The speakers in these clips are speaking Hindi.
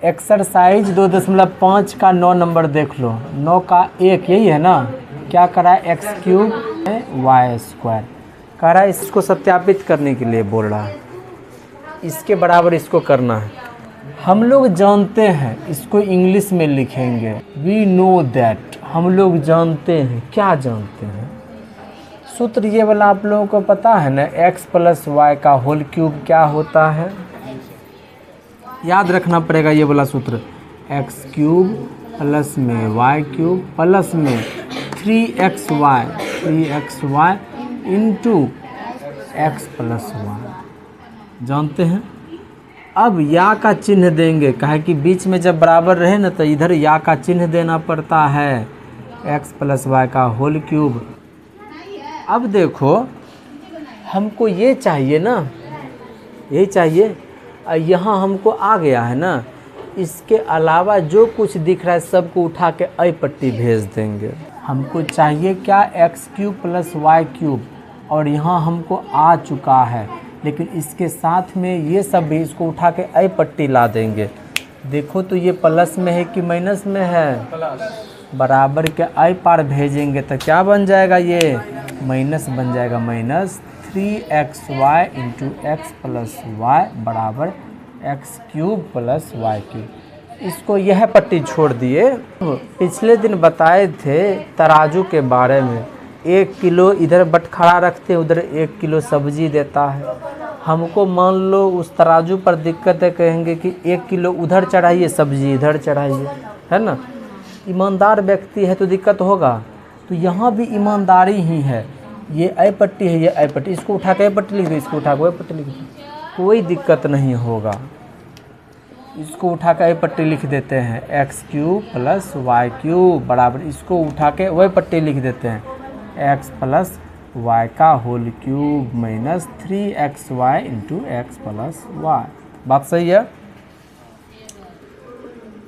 एक्सरसाइज 2.5 का 9 नंबर देख लो, 9 का 1 यही है ना, क्या करा है x³ y² कह रहा है, इसको सत्यापित करने के लिए बोल रहा है, इसके बराबर इसको करना है। हम लोग जानते हैं, इसको इंग्लिश में लिखेंगे वी नो दैट, हम लोग जानते हैं, क्या जानते हैं, सूत्र ये वाला आप लोगों को पता है ना, x+y² क्या होता है, याद रखना पड़ेगा ये वाला सूत्र, x³ प्लस में y³ प्लस में 3xy इंटू x+y, जानते हैं। अब या का चिन्ह देंगे, कहे कि बीच में जब बराबर रहे ना तो इधर या का चिन्ह देना पड़ता है, x+y²। अब देखो हमको ये चाहिए ना, यही चाहिए, यहाँ हमको आ गया है ना, इसके अलावा जो कुछ दिख रहा है सबको उठा के आई पट्टी भेज देंगे। हमको चाहिए क्या, x³ + y³, और यहाँ हमको आ चुका है, लेकिन इसके साथ में ये सब भी इसको उठा के आई पट्टी ला देंगे। देखो तो ये प्लस में है कि माइनस में है, बराबर के आई पार भेजेंगे तो क्या बन जाएगा, ये माइनस बन जाएगा, -3xy इंटू x+y बराबर x³ + y³। इसको यह पट्टी छोड़ दिए। पिछले दिन बताए थे तराजू के बारे में, 1 किलो इधर बटखरा रखते उधर 1 किलो सब्जी देता है। हमको मान लो उस तराजू पर दिक्कत है, कहेंगे कि 1 किलो उधर चढ़ाइए सब्जी इधर चढ़ाइए, है ना, ईमानदार व्यक्ति है तो दिक्कत होगा। तो यहाँ भी ईमानदारी ही है, ये आई पट्टी है, ये आई पट्टी, इसको उठा के आई पट्टी लिख दो, इसको उठा के आई पट्टी लिख दो, कोई दिक्कत नहीं होगा। इसको उठा के आई पट्टी लिख देते हैं, x³ + y³ बराबर, इसको उठा के वही पट्टी लिख देते हैं, x+y² -3xy इंटू x+y। बात सही है।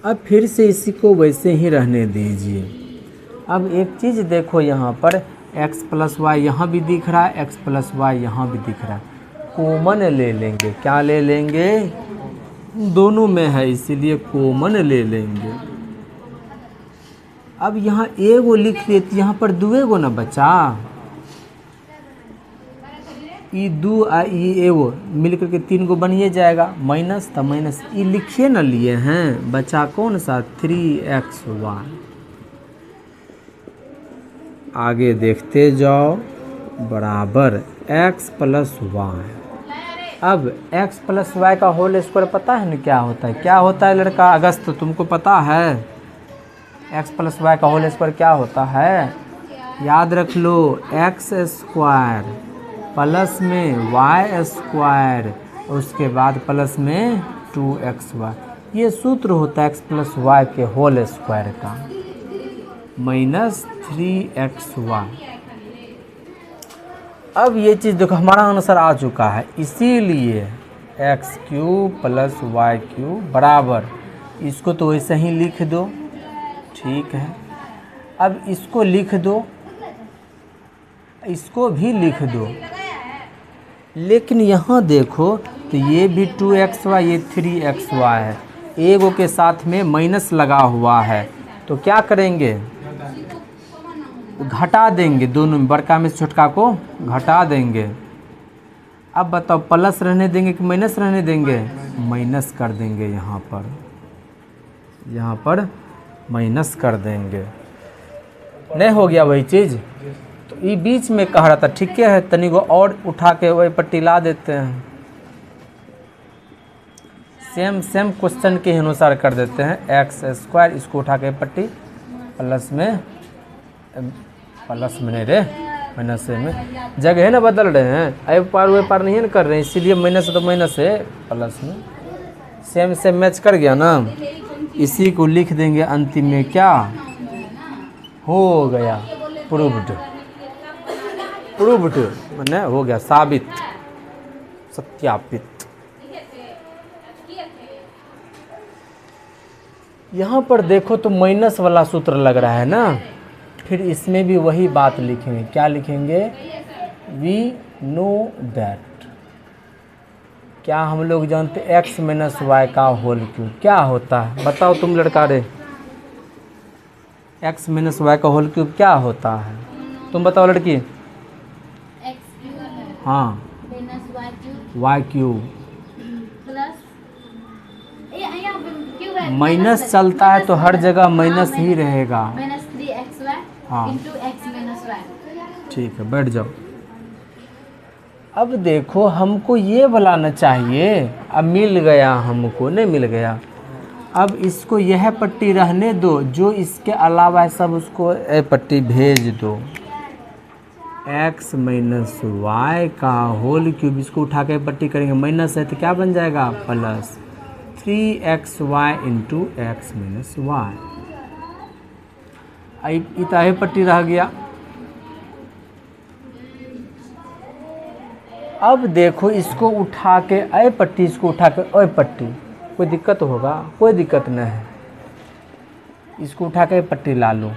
अब फिर से इसी को वैसे ही रहने दीजिए। अब एक चीज़ देखो, यहाँ पर x+y यहाँ भी दिख रहा है, x+y यहाँ भी दिख रहा है, कॉमन ले लेंगे, क्या ले लेंगे, दोनों में है इसीलिए कॉमन ले लेंगे। अब यहाँ एगो लिख लेते, यहाँ पर दुएगो ना बचा, ई 2 आ ई एगो मिल करके 3 गो बनिए जाएगा, माइनस तो माइनस, ई लिखिए ना लिए हैं, बचा कौन सा 3xy। आगे देखते जाओ, बराबर x+y। अब x+y का होल स्क्वायर पता है ना क्या होता है, क्या होता है लड़का अगस्त, तो तुमको पता है x+y का होल स्क्वायर क्या होता है, याद रख लो, x² प्लस में y², उसके बाद प्लस में 2xy, ये सूत्र होता है x+y के होल स्क्वायर का, -3xy। अब ये चीज़ देखो हमारा आंसर आ चुका है, इसीलिए x³ + y³ बराबर, इसको तो वैसे ही लिख दो, ठीक है। अब इसको लिख दो, इसको भी लिख दो, लेकिन यहाँ देखो तो ये भी 2xy, ये 3xy है, एगो के साथ में माइनस लगा हुआ है, तो क्या करेंगे, घटा देंगे, दोनों बड़का में छोटका को घटा देंगे। अब बताओ प्लस रहने देंगे कि माइनस रहने देंगे, माइनस कर देंगे, यहाँ पर माइनस कर देंगे, नहीं हो गया वही चीज़। तो ये बीच में कह रहा था, ठीक है, तनी को और उठा के वही पट्टी ला देते हैं, सेम क्वेश्चन के अनुसार कर देते हैं, x², इसको उठा के पट्टी प्लस में नहीं रे, माइनस में जगह है ना बदल रहे हैं, आई पार वे पार नहीं ना कर रहे हैं, इसीलिए माइनस तो माइनस है, प्लस में सेम मैच कर गया ना, इसी को लिख देंगे अंतिम में, क्या हो गया, प्रूव्ड मैंने हो गया साबित, सत्यापित। यहाँ पर देखो तो माइनस वाला सूत्र लग रहा है ना, फिर इसमें भी वही बात लिखेंगे, क्या लिखेंगे, वी नो दैट, क्या हम लोग जानते x माइनस वाई का होल क्यूब क्या होता है? बताओ तुम लड़का रे, x माइनस वाई का होल क्यूब क्या होता है? तुम बताओ लड़की। हाँ, वाई क्यूब माइनस चलता है तो हर जगह माइनस ही रहेगा। हाँ ठीक है, बैठ जाओ। अब देखो हमको ये बनाना चाहिए, अब मिल गया हमको, नहीं मिल गया। अब इसको यह पट्टी रहने दो, जो इसके अलावा है सब उसको ए पट्टी भेज दो। x माइनस वाई का होल क्यूब, इसको उठा के पट्टी करेंगे, माइनस है तो क्या बन जाएगा? Plus 3xy into x minus y. इतना पट्टी रह गया। अब देखो इसको उठा के ए पट्टी, इसको उठा के ओ पट्टी, कोई दिक्कत होगा? कोई दिक्कत नहीं है। इसको उठा के पट्टी ला लो,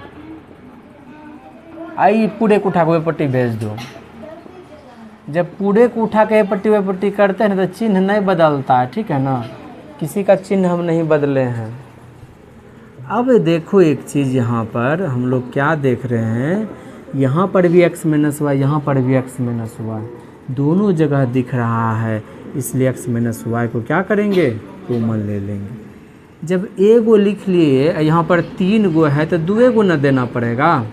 आई पूरे को उठा के पट्टी भेज दो। जब पूरे को उठा के पट्टी वे पट्टी करते हैं ना तो चिन्ह नहीं बदलता है, ठीक है ना? किसी का चिन्ह हम नहीं बदले हैं। अब देखो एक चीज़ यहाँ पर हम लोग क्या देख रहे हैं, यहाँ पर भी x माइनस वाई, यहाँ पर भी x माइनस वाई, दोनों जगह दिख रहा है, इसलिए x माइनस वाई को क्या करेंगे? कॉमन ले लेंगे। जब ए गो लिख लिए, यहाँ पर 3 गो है तो 2 गो न देना पड़ेगा,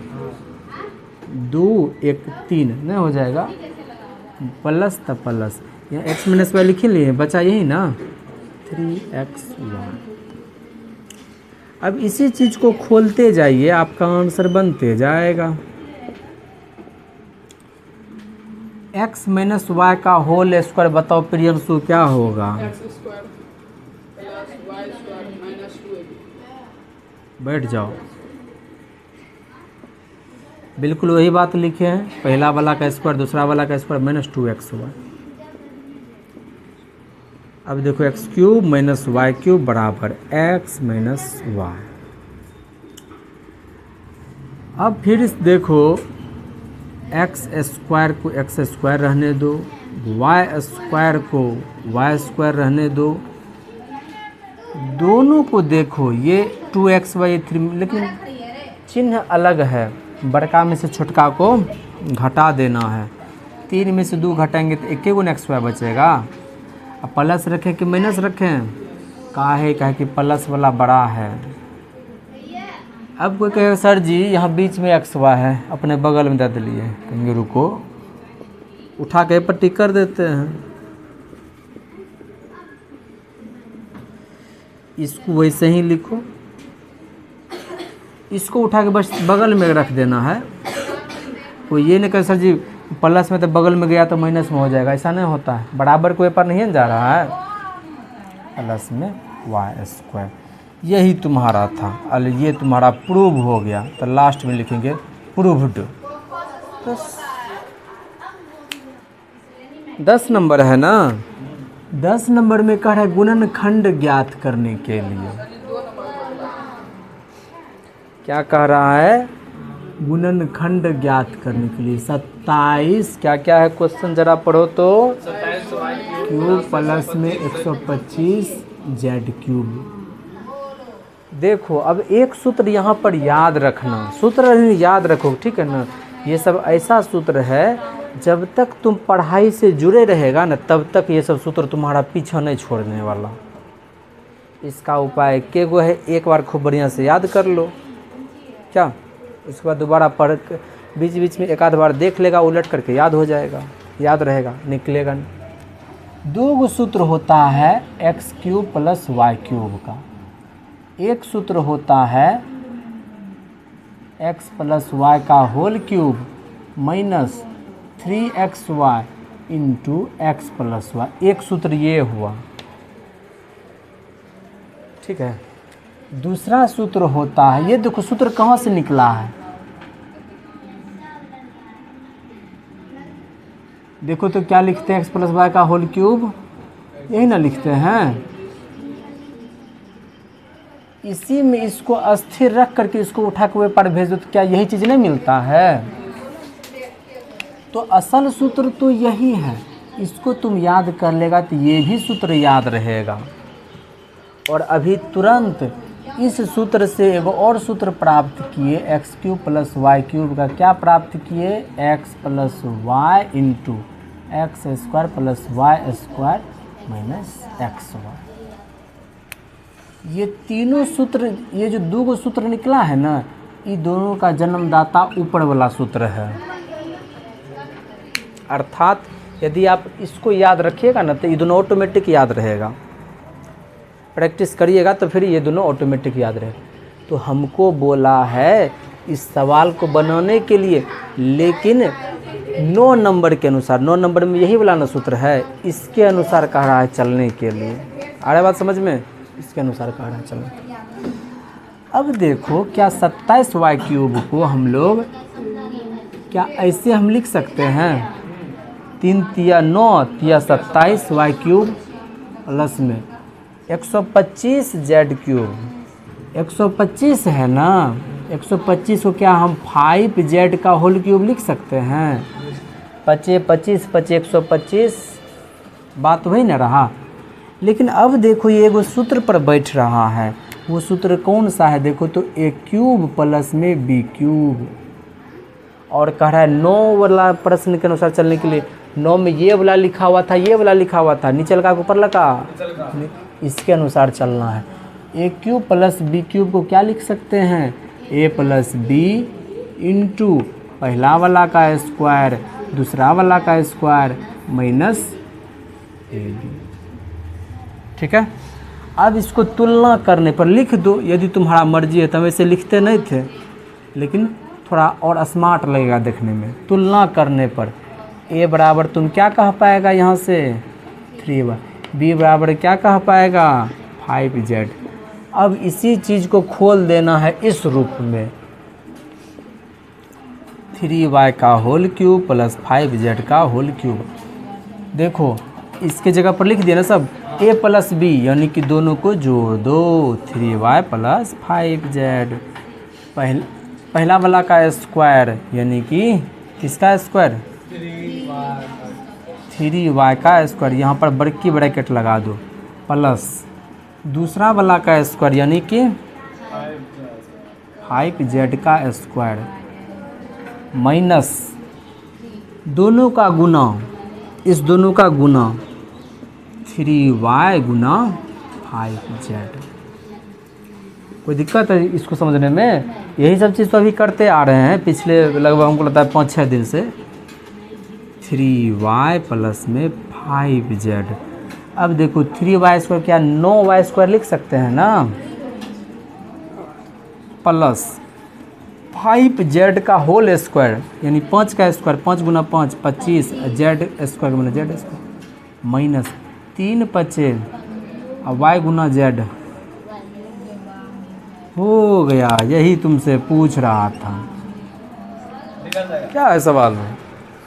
2 1 3 नहीं हो जाएगा, प्लस तब प्लस, यहाँ x माइनस वाई लिख लिए, बचा यही ना 3xy। अब इसी चीज़ को खोलते जाइए, आपका आंसर बनते जाएगा। x माइनस वाई का होल स्क्वायर, बताओ प्रियंशु क्या होगा? बैठ जाओ, बिल्कुल वही बात लिखे हैं, पहला वाला का स्क्वायर दूसरा वाला का स्क्वायर माइनस 2xy। अब देखो x cube minus y cube बराबर x माइनस वाई। अब फिर देखो एक्स स्क्वायर को एक्स स्क्वायर रहने दो, वाई स्क्वायर को वाई स्क्वायर रहने दो, दोनों को देखो ये 2xy 3, लेकिन चिन्ह अलग है, बड़का में से छोटका को घटा देना है। 3 में से 2 घटाएंगे तो एक गुना xy बचेगा। अब प्लस रखें कि माइनस रखें? काहे कि प्लस वाला बड़ा है। अब कोई कहेगा सर जी यहाँ बीच में xy है, अपने बगल में दे दिए, कहेंगे रुको उठा के पट्टी कर देते हैं। इसको वैसे ही लिखो, इसको उठा के बस बगल में रख देना है। कोई ये नहीं कहे सर जी प्लस में तो बगल में गया तो माइनस में हो जाएगा, ऐसा नहीं होता है। बराबर कोई पर नहीं जा रहा है, प्लस में वाई स्क्वायर, यही तुम्हारा था। अल ये तुम्हारा प्रूव हो गया, तो लास्ट में लिखेंगे प्रूव्ड। तो 10 नंबर है ना, 10 नंबर में कह रहा है गुणनखंड ज्ञात करने के लिए। क्या कह रहा है? गुणनखंड ज्ञात करने के लिए 27, क्या क्या है क्वेश्चन जरा पढ़ो तो। क्यूब प्लस में 125 जेड क्यूब। देखो अब एक सूत्र यहाँ पर याद रखना, सूत्र याद रखो, ठीक है ना? ये सब ऐसा सूत्र है, जब तक तुम पढ़ाई से जुड़े रहेगा ना तब तक ये सब सूत्र तुम्हारा पीछा नहीं छोड़ने वाला। इसका उपाय के गो है, एक बार खूब बढ़िया से याद कर लो, क्या उसके बाद दोबारा पढ़ बीच बीच में एक आध बार देख लेगा, उलट करके याद हो जाएगा, याद रहेगा, निकलेगा नहीं। 2 सूत्र होता है x cube plus y cube का, एक सूत्र होता है x प्लस वाई का whole cube minus 3xy into x plus y. एक सूत्र ये हुआ, ठीक है। दूसरा सूत्र होता है, ये देखो सूत्र कहाँ से निकला है, देखो तो क्या लिखते हैं, x प्लस वाई का होल क्यूब, यही ना लिखते हैं। इसी में इसको अस्थिर रख करके इसको उठा के ऊपर भेज दो तो क्या यही चीज़ नहीं मिलता है? तो असल सूत्र तो यही है, इसको तुम याद कर लेगा तो ये भी सूत्र याद रहेगा। और अभी तुरंत इस सूत्र से एक और सूत्र प्राप्त किए, x cube plus y cube का क्या प्राप्त किए, x plus y into x square plus y square minus x y. ये तीनों सूत्र, ये जो दो गो सूत्र निकला है ना, ये दोनों का जन्मदाता ऊपर वाला सूत्र है। अर्थात यदि आप इसको याद रखिएगा ना तो ये दोनों ऑटोमेटिक याद रहेगा। प्रैक्टिस करिएगा तो फिर ये दोनों ऑटोमेटिक याद रहेगा। तो हमको बोला है इस सवाल को बनाने के लिए, लेकिन 9 नंबर के अनुसार, 9 नंबर में यही वाला ना सूत्र है, इसके अनुसार कह रहा है चलने के लिए। आ रहा बात समझ में? इसके अनुसार कह रहा है चलने के लिए। अब देखो, क्या 27 वाई क्यूब को हम लोग क्या ऐसे हम लिख सकते हैं, 3 तिया 9 तिया 27 वाई क्यूब प्लस में 125 जेड क्यूब। 125 है ना, 125 को क्या हम 5 जेड का होल क्यूब लिख सकते हैं? 25 25 25 125, बात वही ना रहा। लेकिन अब देखो ये एगो सूत्र पर बैठ रहा है, वो सूत्र कौन सा है? देखो तो ए क्यूब प्लस में बी क्यूब। और कह रहा है 9 वाला प्रश्न के अनुसार चलने के लिए, 9 में ये वाला लिखा हुआ था, ये वाला लिखा हुआ था, नीचे लगा ऊपर लगा, इसके अनुसार चलना है। ए क्यूब प्लस बी क्यूब को क्या लिख सकते हैं? ए प्लस बी इंटू पहला वाला का स्क्वायर दूसरा वाला का स्क्वायर माइनस ए बी। ठीक है, अब इसको तुलना करने पर लिख दो, यदि तुम्हारा मर्जी है। तो वैसे लिखते नहीं थे, लेकिन थोड़ा और स्मार्ट लगेगा देखने में। तुलना करने पर ए बराबर तुम क्या कह पाएगा यहाँ से 3y, बी बराबर क्या कह पाएगा 5z। अब इसी चीज़ को खोल देना है इस रूप में, 3y का होल क्यूब प्लस 5z का होल क्यूब। देखो इसके जगह पर लिख दिया ना सब, a प्लस बी, यानी कि दोनों को जोड़ दो, 3y प्लस 5z। पहला वाला का स्क्वायर यानी कि किसका स्क्वायर, 3y का स्क्वायर, यहाँ पर बड़की ब्रैकेट लगा दो, प्लस दूसरा वाला का स्क्वायर यानी कि 5z का स्क्वायर माइनस दोनों का गुना, इस दोनों का गुना 3y गुना 5z। कोई दिक्कत है इसको समझने में? यही सब चीज़ तो अभी करते आ रहे हैं पिछले लगभग हमको लगता है 5-6 दिन से। 3y प्लस में 5z। अब देखो 3y स्क्वायर क्या 9y स्क्वायर लिख सकते हैं ना, प्लस 5z का होल स्क्वायर यानी 5 का स्क्वायर, 5 गुना 5 25, z स्क्वायर गुना z स्क्वायर माइनस 3 5 y गुना z। हो गया, यही तुमसे पूछ रहा था। क्या है सवाल में,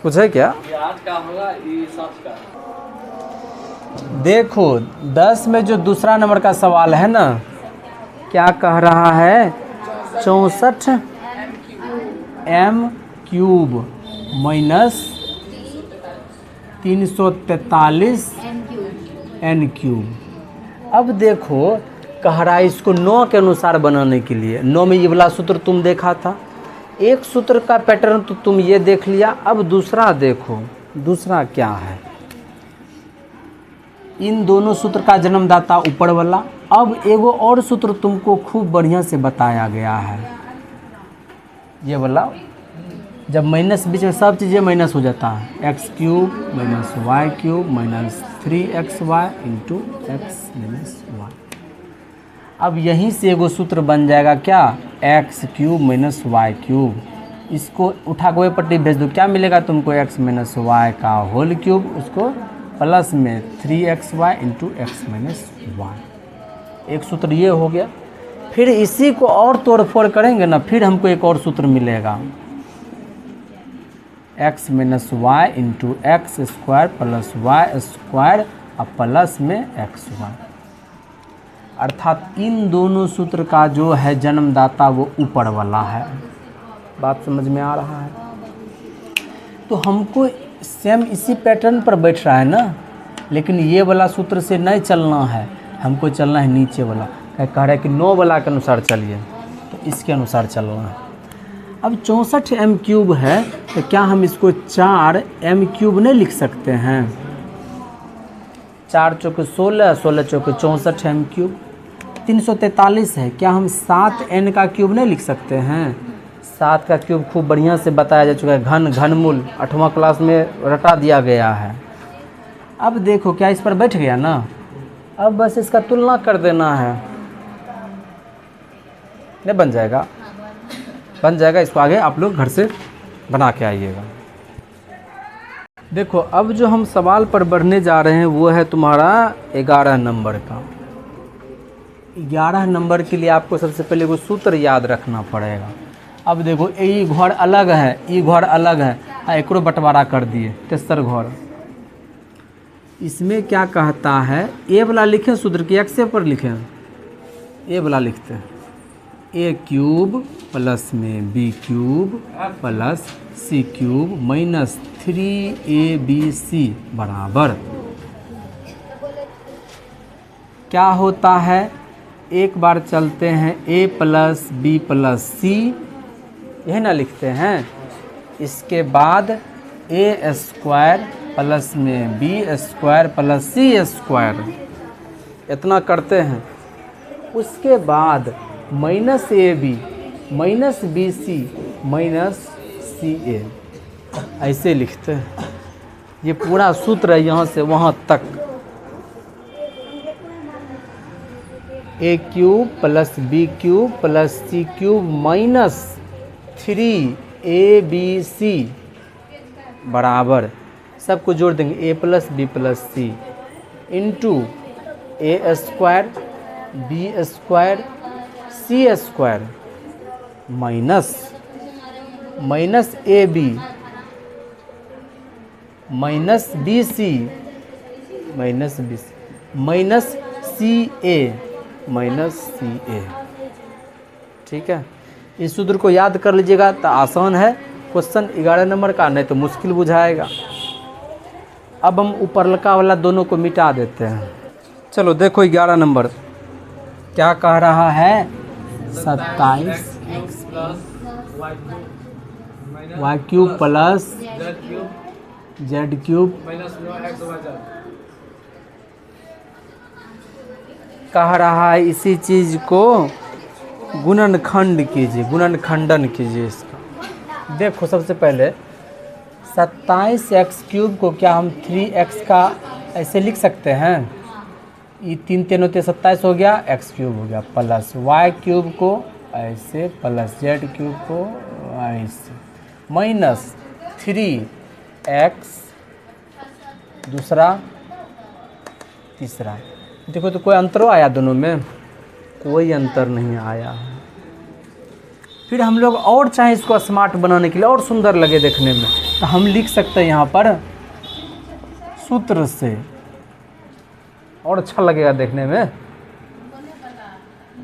कुछ है क्या? आज का होगा ये सब का। देखो 10 में जो दूसरा नंबर का सवाल है ना, क्या कह रहा है 64 m cube minus 343 n cube. अब देखो कह रहा है इसको 9 के अनुसार बनाने के लिए। 9 में ये वाला सूत्र तुम देखा था, एक सूत्र का पैटर्न तो तुम ये देख लिया। अब दूसरा देखो, दूसरा क्या है, इन दोनों सूत्र का जन्मदाता ऊपर वाला। अब एगो और सूत्र तुमको खूब बढ़िया से बताया गया है, ये वाला, जब माइनस बीच में सब चीज़ें माइनस हो जाता है, x cube minus y cube minus 3xy into x minus y. अब यहीं से एगो सूत्र बन जाएगा क्या, x cube minus y cube. इसको उठा के पट्टी भेज दो, क्या मिलेगा तुमको, एक्स माइनस वाई का होल क्यूब, उसको प्लस में 3xy into x minus Y. एक सूत्र ये हो गया। फिर इसी को और तोड़ फोड़ करेंगे ना, फिर हमको एक और सूत्र मिलेगा, x minus y into x square plus y square और प्लस में एक्स वाई। अर्थात इन दोनों सूत्र का जो है जन्मदाता वो ऊपर वाला है। बात समझ में आ रहा है? तो हमको सेम इसी पैटर्न पर बैठ रहा है ना, लेकिन ये वाला सूत्र से नहीं चलना है, हमको चलना है नीचे वाला। कह रहा है कि 9 वाला के अनुसार चलिए, तो इसके अनुसार चलना है। अब 64 m³ है, तो क्या हम इसको 4 m³ नहीं लिख सकते हैं? 4 चौके 16, 16 चौके 64 m³। 343 है, क्या हम 7 n का क्यूब नहीं लिख सकते हैं? 7 का क्यूब खूब बढ़िया से बताया जा चुका है, घनमूल 8वां क्लास में रटा दिया गया है। अब देखो क्या इस पर बैठ गया ना, अब बस इसका तुलना कर देना है, नहीं बन जाएगा? बन जाएगा। इसको आगे आप लोग घर से बना के आइएगा। देखो अब जो हम सवाल पर बढ़ने जा रहे हैं वो है तुम्हारा 11 नंबर का। 11 नंबर के लिए आपको सबसे पहले वो सूत्र याद रखना पड़ेगा। अब देखो ई घर अलग है, ई घर अलग है, एकरो बंटवारा कर दिए, तेसर घर। इसमें क्या कहता है, ए वाला लिखें सूत्र की एक्से पर लिखें? ए वाला लिखते हैं, a³ प्लस में b³ plus c³ minus 3abc बराबर क्या होता है? एक बार चलते हैं a plus b plus c, यह ना लिखते हैं। इसके बाद a² प्लस में b² प्लस c², इतना करते हैं। उसके बाद minus ab minus bc minus ca, ऐसे लिखते हैं। ये पूरा सूत्र है यहाँ से वहाँ तक। a³ plus b³ plus c³ minus 3abc बराबर, सबको जोड़ देंगे, a plus b plus c into a² b² c² minus ab minus bc minus ca minus ca। ठीक है, इस सूत्र को याद कर लीजिएगा तो आसान है क्वेश्चन 11 नंबर का, नहीं तो मुश्किल बुझाएगा। अब हम ऊपरलका वाला दोनों को मिटा देते हैं। चलो देखो 11 नंबर क्या कह रहा है, 27 y³ प्लस z³ कह रहा है इसी चीज़ को गुणनखंड कीजिए, गुणनखंडन कीजिए इसका। देखो सबसे पहले 27x³ को क्या हम 3x का ऐसे लिख सकते हैं? ये 3 3 होते 27 हो गया, x³ हो गया, प्लस y³ को ऐसे प्लस z³ को ऐसे माइनस 3x दूसरा तीसरा। देखो तो कोई अंतर आया दोनों में? कोई अंतर नहीं आया है। फिर हम लोग और चाहे इसको स्मार्ट बनाने के लिए और सुंदर लगे देखने में, तो हम लिख सकते हैं यहाँ पर सूत्र से, और अच्छा लगेगा देखने में।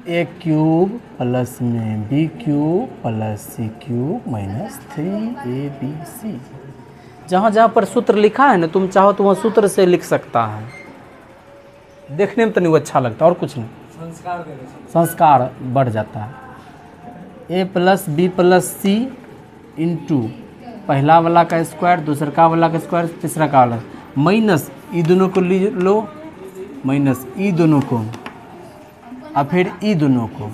a³ प्लस में b³ plus c³ minus 3abc। जहाँ जहाँ पर सूत्र लिखा है ना, तुम चाहो तो वहाँ सूत्र से लिख सकता है, देखने में तो नहीं वो अच्छा लगता, और कुछ नहीं, संस्कार बढ़ जाता है। a plus b plus c into पहला वाला का स्क्वायर, दूसरा का वाला का स्क्वायर, तीसरा का वाला, माइनस ई दोनों को लो, माइनस ई दोनों को, और फिर ई दोनों को।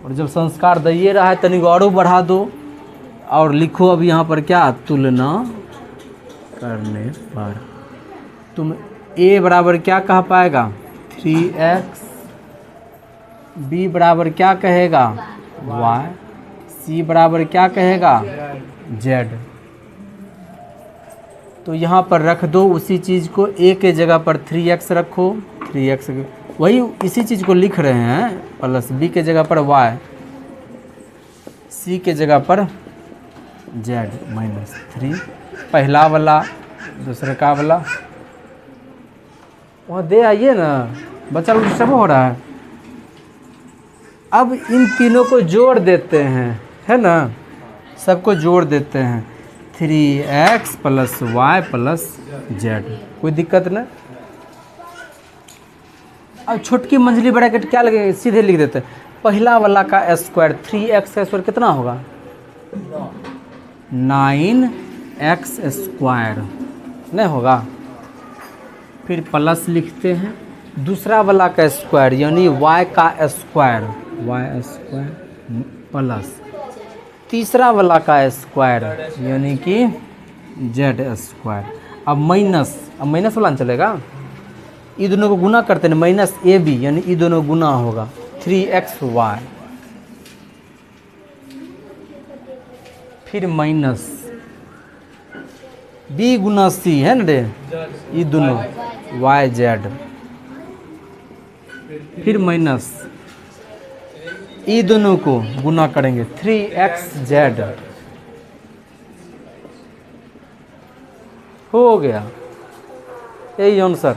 और जब संस्कार दे रहा है तनिक और बढ़ा दो और लिखो अब यहाँ पर क्या, तुलना करने पर तुम a बराबर क्या कह पाएगा, 3x, b बराबर क्या कहेगा, y, c बराबर क्या कहेगा, z। तो यहाँ पर रख दो उसी चीज़ को, a के जगह पर 3x रखो, 3x वही इसी चीज़ को लिख रहे हैं, प्लस b के जगह पर y, c के जगह पर z माइनस 3, पहला वाला दूसरे का वाला, वहाँ दे आइए ना, बच्चा लोग सब हो रहा है। अब इन तीनों को जोड़ देते हैं, है ना, सबको जोड़ देते हैं 3x plus Y plus Z. कोई दिक्कत नहीं। अब छोटकी मंझली ब्रैकेट क्या लगे, सीधे लिख देते हैं पहला वाला का स्क्वायर 3x का स्क्वायर कितना होगा 9x स्क्वायर नहीं होगा। फिर प्लस लिखते हैं दूसरा वाला का स्क्वायर यानी y का स्क्वायर प्लस तीसरा वाला का स्क्वायर यानी कि z स्क्वायर। अब माइनस वाला चलेगा, ये दोनों को गुना करते हैं माइनस ए बी यानी ये दोनों गुना होगा 3xy। फिर माइनस बी गुना सी है ना रे, ये दोनों वाई जेड। फिर माइनस ये दोनों को गुना करेंगे 3xz। हो गया यही आंसर।